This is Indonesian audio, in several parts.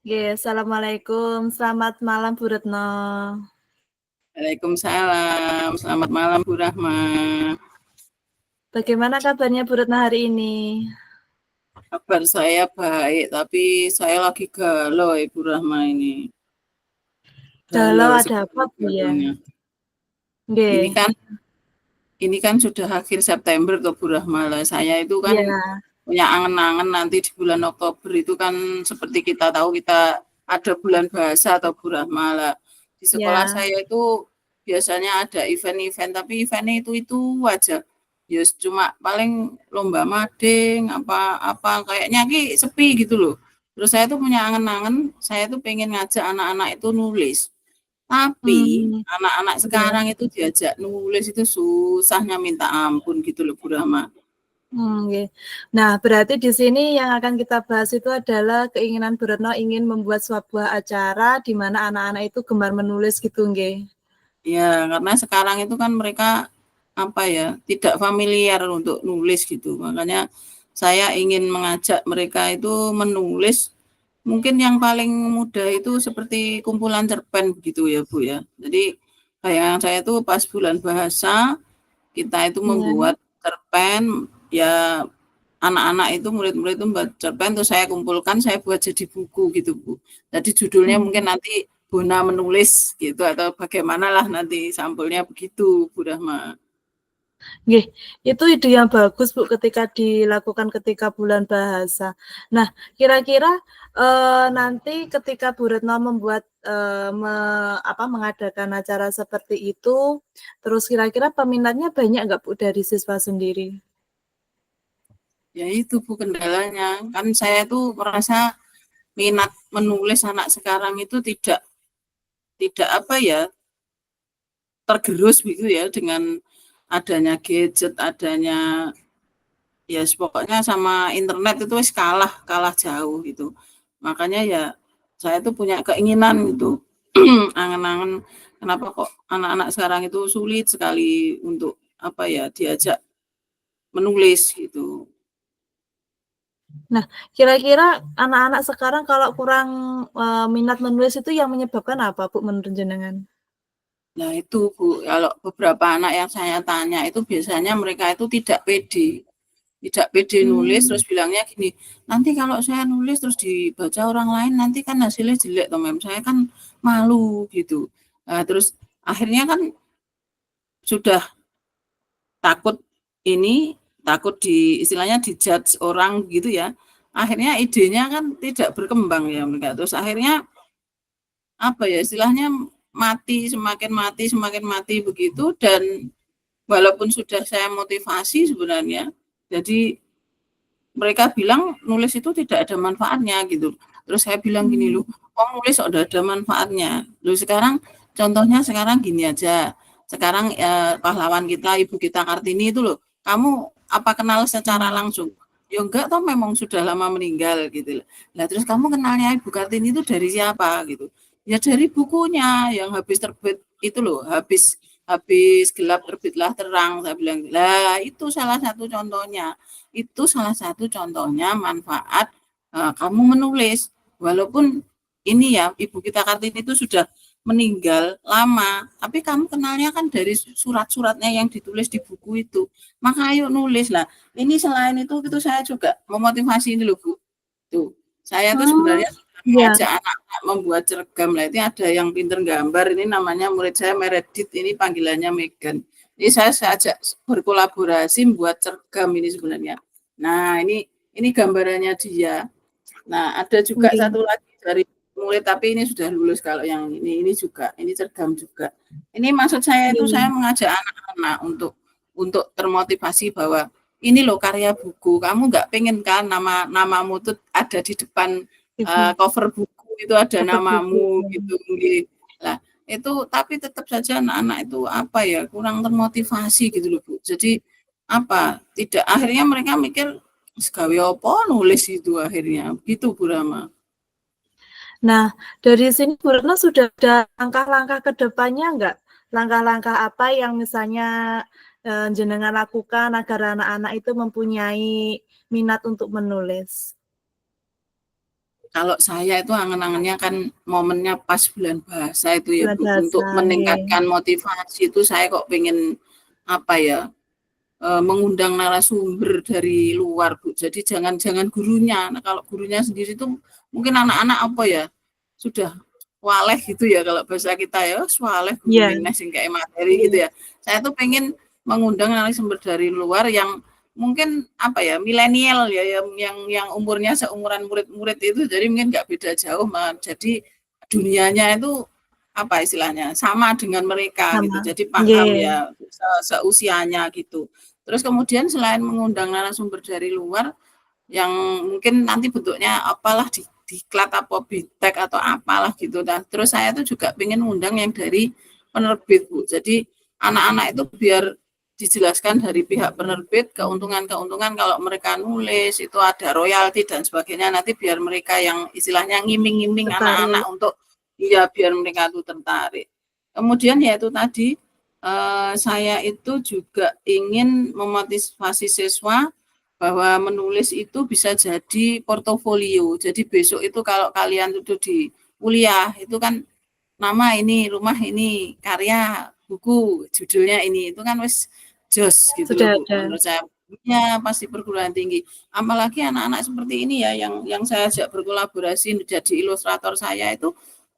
Assalamualaikum, selamat malam Bu Retno. Waalaikumsalam, selamat malam Bu Rahma. Bagaimana kabarnya Bu Retno hari ini? Kabar saya baik, tapi saya lagi galau Ibu Rahma ini. Galau Galau ada apa sekali Bu ya? galaunya. Ini Nggih, kan ini kan sudah akhir September tuh Bu Rahma. Lah, saya itu kan iya, punya angen-angen nanti di bulan Oktober itu kan seperti kita tahu kita ada bulan bahasa atau Bu Rahma lah. Di sekolah iya, saya itu biasanya ada event-event, tapi eventnya itu aja. Ya cuma paling lomba mading apa kayaknya ki sepi gitu loh. Terus saya tuh punya angen-angen, saya tuh pengen ngajak anak-anak itu nulis. Tapi mmm, anak-anak iya, sekarang itu diajak nulis itu susahnya minta ampun gitu loh Bu Rahma. nggih. Nah, berarti di sini yang akan kita bahas itu adalah keinginan Bu Retno ingin membuat sebuah acara di mana anak-anak itu gemar menulis gitu nggih? Ya, karena sekarang itu kan mereka apa ya, tidak familiar untuk nulis gitu. Makanya saya ingin mengajak mereka itu menulis. Mungkin yang paling mudah itu seperti kumpulan cerpen begitu ya, Bu ya. Jadi bayangan saya itu pas bulan bahasa kita itu Iya, membuat cerpen ya anak-anak itu murid-murid itu membuat cerpen terus saya kumpulkan saya buat jadi buku gitu Bu. Jadi judulnya mungkin mmm. nanti Bona menulis gitu atau bagaimanalah nanti sampulnya begitu Bu Rahma. Nggih, itu ide yang bagus, Bu, ketika dilakukan ketika bulan bahasa. Nah, kira-kira, nanti ketika Bu Retno membuat, mengadakan acara seperti itu, terus kira-kira peminatnya banyak nggak, Bu, dari siswa sendiri? Ya itu Bu kendalanya. Kan saya tuh merasa minat menulis anak sekarang itu tidak tidak apa ya tergerus begitu ya dengan adanya gadget, adanya ya pokoknya sama internet itu wis kalah kalah jauh gitu. Makanya ya saya tuh punya keinginan gitu. Angen-angen kenapa kok anak-anak sekarang itu sulit sekali untuk apa ya diajak menulis gitu. Nah, kira-kira anak-anak sekarang kalau kurang, minat menulis itu yang menyebabkan apa, Bu, menurut jenengan? Nah itu Bu, kalau beberapa anak yang saya tanya itu biasanya mereka itu tidak pede. Tidak pede nulis Mmm, terus bilangnya gini, nanti kalau saya nulis terus dibaca orang lain nanti kan hasilnya jelek toh Mem, saya kan malu gitu. Nah, terus akhirnya kan sudah takut ini, takut di istilahnya dijudge orang gitu ya. Akhirnya idenya kan tidak berkembang ya mereka. Terus akhirnya apa ya istilahnya semakin mati begitu dan walaupun sudah saya motivasi sebenarnya, jadi mereka bilang nulis itu tidak ada manfaatnya gitu. Terus saya bilang gini mmm, loh, oh nulis udah ada manfaatnya. Loh sekarang contohnya sekarang gini aja. Sekarang pahlawan kita, ibu kita Kartini itu loh, kamu apa kenal secara iya, langsung? Ya enggak toh memang sudah lama meninggal gitu loh. Nah terus kamu kenalnya ibu Kartini itu dari siapa gitu? Ya dari bukunya yang habis terbit itu loh, habis habis gelap terbitlah terang saya bilang. Lah itu salah satu contohnya. Itu salah satu contohnya manfaat kamu menulis. Walaupun ini ya, Ibu kita Kartini itu sudah meninggal lama, tapi kamu kenalnya kan dari surat-suratnya yang ditulis di buku itu. Maka ayo nulis lah. Ini selain itu saya juga memotivasi ini loh Bu. Tuh, saya tuh oh, sebenarnya sudah iya, mengajak anak-anak membuat cergam lah. Ini ada yang pinter gambar, ini namanya murid saya Meredith, ini panggilannya Megan. Ini saya ajak berkolaborasi membuat cergam ini sebenarnya. Nah, ini gambarannya dia. Nah, ada juga nggih, satu lagi dari murid tapi ini sudah lulus kalau yang ini juga, ini cergam juga. Ini maksud saya itu saya nggih, mengajak anak-anak untuk termotivasi bahwa ini loh karya buku. Kamu nggak pengen kan namamu tuh ada di depan ibu, cover buku itu ada cover buku, namamu iya. gitu. Lah itu tapi tetap saja anak-anak itu apa ya kurang termotivasi gitu loh Bu. Jadi apa tidak akhirnya mereka mikir gawe apa nulis itu akhirnya gitu Bu Rama. Nah, dari sini Bu Retno sudah ada langkah-langkah ke depannya nggak? Langkah-langkah apa yang misalnya, jenengan lakukan agar anak-anak itu mempunyai minat untuk menulis? Kalau saya itu angen-angennya kan momennya pas bulan bahasa itu ya Bulan Bu, bahasa, untuk nggih. meningkatkan motivasi itu saya kok pengen apa ya, mengundang narasumber dari luar Bu. Jadi jangan gurunya. Nah, kalau gurunya sendiri itu mungkin anak-anak apa ya, sudah waleh gitu ya kalau bahasa kita ya, "Wes waleh Iya, gurune sing kayak materi," gitu nggih, ya. Saya tuh pengen mengundang narasumber dari luar yang mungkin apa ya, milenial ya, yang umurnya seumuran murid-murid itu, jadi mungkin nggak beda jauh, jadi dunianya itu apa istilahnya, sama dengan mereka gitu, sama. jadi paham Nggih, ya seusianya gitu. Terus kemudian selain mengundang narasumber dari luar, yang mungkin nanti bentuknya apalah diklat apa bitek atau apalah gitu. Dan terus saya tuh juga pengen ngundang yang dari penerbit Bu. Jadi anak-anak itu biar dijelaskan dari pihak penerbit keuntungan-keuntungan kalau mereka nulis itu ada royalti dan sebagainya, nanti biar mereka yang istilahnya ngiming-ngiming anak-anak tertarik. untuk iya biar mereka tuh tertarik. Kemudian ya itu tadi saya itu juga ingin memotivasi siswa bahwa menulis itu bisa jadi portofolio. Jadi besok itu kalau kalian itu di kuliah itu kan nama ini, rumah ini, karya, buku, judulnya ini, itu kan wis jos gitu loh Sudah Bu. ada. Menurut saya ya pasti perguruan tinggi. Apalagi anak-anak seperti ini ya yang saya ajak berkolaborasi jadi ilustrator saya itu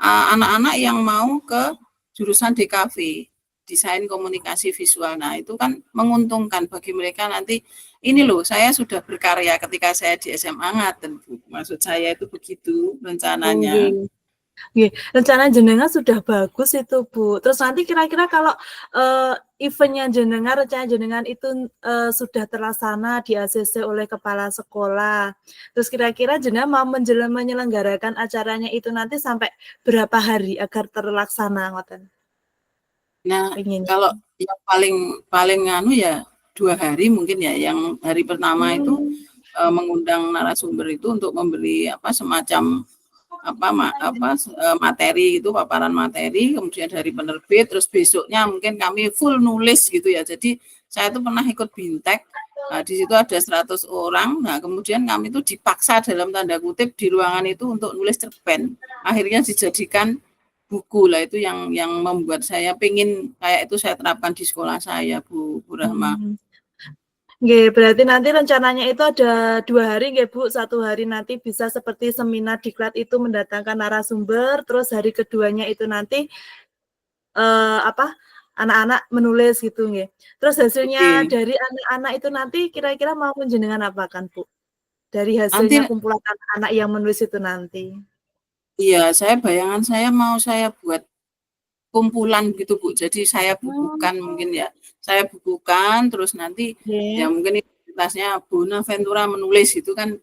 anak-anak yang mau ke jurusan DKV, desain komunikasi visual. Nah, itu kan menguntungkan bagi mereka nanti ini loh, saya sudah berkarya ketika saya di SMA ngaten Bu. Maksud saya itu begitu Oh, rencananya. nggih. Nggih, rencana jenengan sudah bagus itu, Bu. Terus nanti kira-kira kalau, event-nya jenengan, rencana jenengan itu, sudah terlaksana di ACC oleh kepala sekolah. Terus kira-kira jenengan mau menyelenggarakan acaranya itu nanti sampai berapa hari agar terlaksana ngoten Nah, pengennya? kalau yang paling paling anu ya 2 hari mungkin ya, yang hari pertama itu, Mmm, mengundang narasumber itu untuk memberi apa, semacam materi itu, paparan materi, kemudian dari penerbit, terus besoknya mungkin kami full nulis gitu ya. Jadi saya tuh pernah ikut BIMTEK, di situ ada 100 orang, nah kemudian kami itu dipaksa dalam tanda kutip di ruangan itu untuk nulis cerpen. Akhirnya dijadikan buku lah itu yang membuat saya pengen kayak itu saya terapkan di sekolah saya Bu Rahma. mhm. Nggih, berarti nanti rencananya itu ada 2 hari nggih, Bu. 1 hari nanti bisa seperti seminar diklat itu mendatangkan narasumber, terus hari keduanya itu nanti, apa, anak-anak menulis gitu nggih. Terus hasilnya Oke. dari anak-anak itu nanti kira-kira mau panjenengan apakan, Bu? Dari Nanti hasilnya kumpulan anak-anak yang menulis itu nanti? iya, bayangan saya mau saya buat kumpulan gitu Bu. Jadi saya Mmm, bukukan mungkin ya. Saya bukukan terus nanti ya nggih, mungkin identitasnya Bonaventura menulis itu kan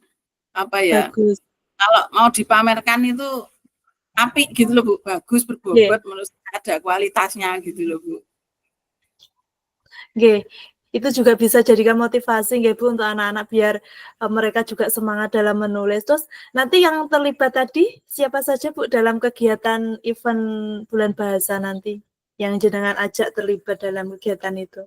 apa ya, bagus. kalau mau dipamerkan itu apik gitu loh Bu, bagus, Nggih. berbobot, menurut saya ada kualitasnya gitu loh Bu. Nggih, itu juga bisa jadikan motivasi nggih Bu, untuk anak-anak biar, mereka juga semangat dalam menulis. Terus nanti yang terlibat tadi siapa saja Bu, dalam kegiatan event bulan bahasa nanti? Yang jenengan ajak terlibat dalam kegiatan itu?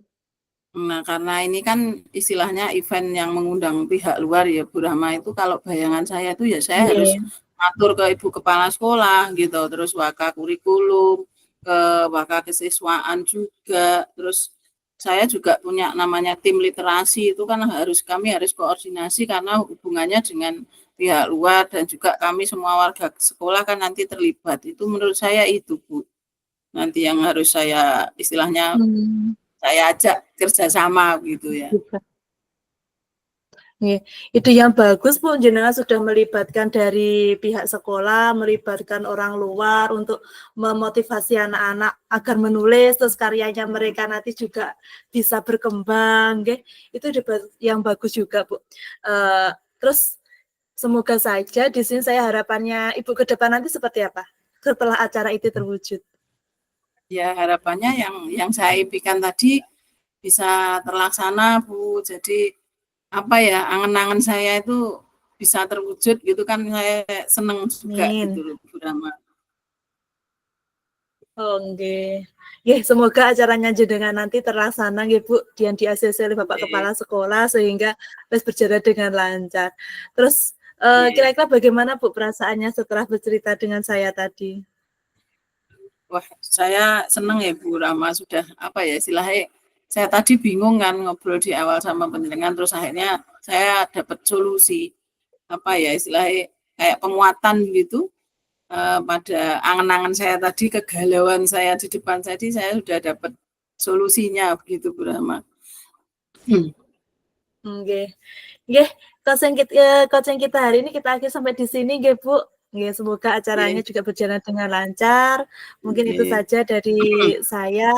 Nah, karena ini kan istilahnya event yang mengundang pihak luar ya Bu Rahma, itu kalau bayangan saya itu ya saya harus Nggih, ngatur ke ibu kepala sekolah gitu, terus waka kurikulum, ke waka kesiswaan juga, terus saya juga punya namanya tim literasi itu kan kami harus koordinasi karena hubungannya dengan pihak luar dan juga kami semua warga sekolah kan nanti terlibat. Itu menurut saya itu Bu, nanti yang harus saya istilahnya mmm, saya ajak kerjasama gitu ya. juga. Nggih, ide yang bagus, Bu, jenengan sudah melibatkan dari pihak sekolah, melibatkan orang luar untuk memotivasi anak-anak agar menulis, terus karyanya mereka nanti juga bisa berkembang, nggih. Itu ide yang bagus juga, Bu. Terus semoga saja di sini saya harapannya Ibu ke depan nanti seperti apa? Setelah acara itu terwujud? Ya harapannya yang saya impikan tadi bisa terlaksana Bu. Jadi apa ya, angan-angan saya itu bisa terwujud gitu kan saya seneng juga gitu Amin. loh Bu Rama. Oh, nggih. Nggih, semoga acaranya jenengan nanti terlaksana nggih, Bu, yang di-ACC oleh Bapak Oke. Kepala Sekolah sehingga wis berjalan dengan lancar. Terus, Kira-kira bagaimana Bu perasaannya setelah bercerita dengan saya tadi? Wah, saya senang ya Bu Rama, sudah apa ya istilahnya, saya tadi bingung kan ngobrol di awal sama panjenengan, terus akhirnya saya dapat solusi, apa ya istilahnya, kayak penguatan gitu, pada angan-angan saya tadi, kegalauan saya di depan tadi, saya sudah dapat solusinya begitu Bu Rama. Nggih. Nggih, coaching kita hari ini kita akhiri sampai di sini nggih, Bu. Nggih, semoga acaranya Nggih. juga berjalan dengan lancar. Mungkin itu Nggih. saja dari saya.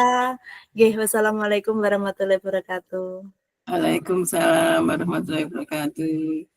Nggih, wassalamualaikum warahmatullahi wabarakatuh. Waalaikumsalam warahmatullahi wabarakatuh.